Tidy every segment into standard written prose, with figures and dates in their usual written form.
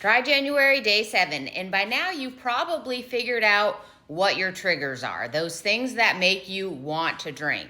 Dry January, day 7. And by now, you've probably figured out what your triggers are, those things that make you want to drink.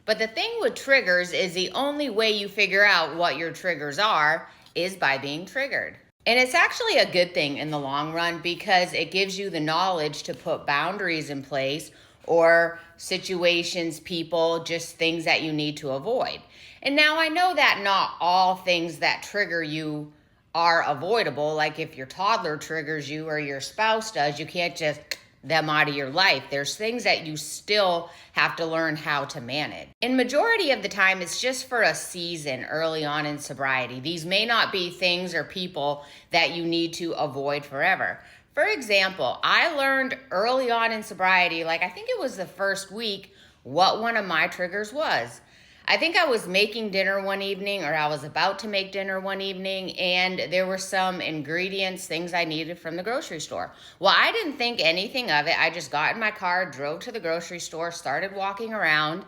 But the thing with triggers is the only way you figure out what your triggers are is by being triggered. And it's actually a good thing in the long run because it gives you the knowledge to put boundaries in place or situations, people, just things that you need to avoid. And now I know that not all things that trigger you are avoidable. Like if your toddler triggers you or your spouse does, you can't just them out of your life. There's things that you still have to learn how to manage. In majority of the time, it's just for a season early on in sobriety. These may not be things or people that you need to avoid forever. For example, I learned early on in sobriety, like I think it was the first week, what one of my triggers was. I think I was making dinner one evening, or I was about to make dinner one evening, and there were some ingredients, things I needed from the grocery store. Well, I didn't think anything of it. I just got in my car, drove to the grocery store, started walking around,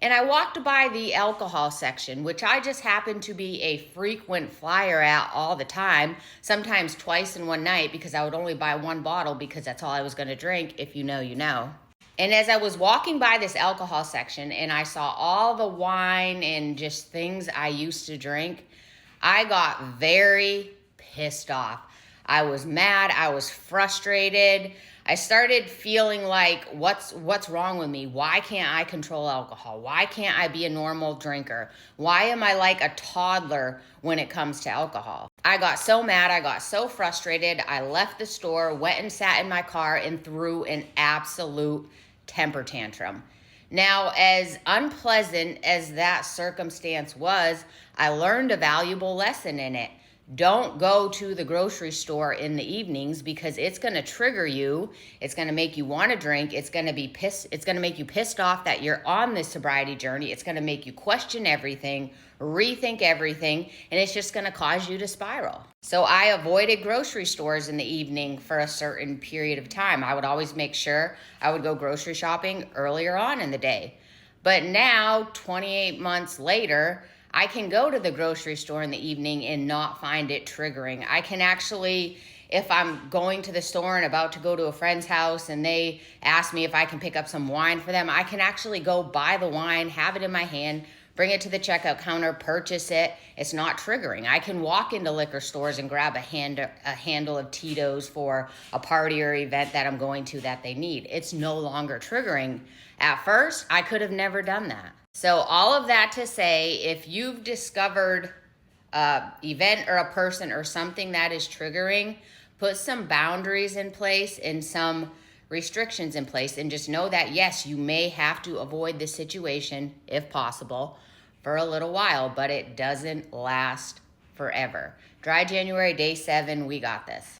and I walked by the alcohol section, which I just happened to be a frequent flyer at all the time, sometimes twice in one night, because I would only buy one bottle because that's all I was going to drink. If you know, you know. And as I was walking by this alcohol section and I saw all the wine and just things I used to drink, I got very pissed off. I was mad. I was frustrated. I started feeling like, what's wrong with me? Why can't I control alcohol? Why can't I be a normal drinker? Why am I like a toddler when it comes to alcohol? I got so mad. I got so frustrated. I left the store, went and sat in my car and threw an absolute temper tantrum. Now, as unpleasant as that circumstance was, I learned a valuable lesson in it. Don't go to the grocery store in the evenings because it's going to trigger you. It's going to make you want to drink. It's going to make you pissed off that you're on this sobriety journey. It's going to make you question everything, rethink everything, and it's just going to cause you to spiral. So I avoided grocery stores in the evening for a certain period of time. I would always make sure I would go grocery shopping earlier on in the day. But now, 28 months later, I can go to the grocery store in the evening and not find it triggering. I can actually, if I'm going to the store and about to go to a friend's house and they ask me if I can pick up some wine for them, I can actually go buy the wine, have it in my hand, bring it to the checkout counter, purchase it. It's not triggering. I can walk into liquor stores and grab a handle of Tito's for a party or event that I'm going to that they need. It's no longer triggering. At first, I could have never done that. So all of that to say, if you've discovered an event or a person or something that is triggering, put some boundaries in place and some restrictions in place, and just know that, yes, you may have to avoid the situation, if possible, for a little while, but it doesn't last forever. Dry January, day 7, we got this.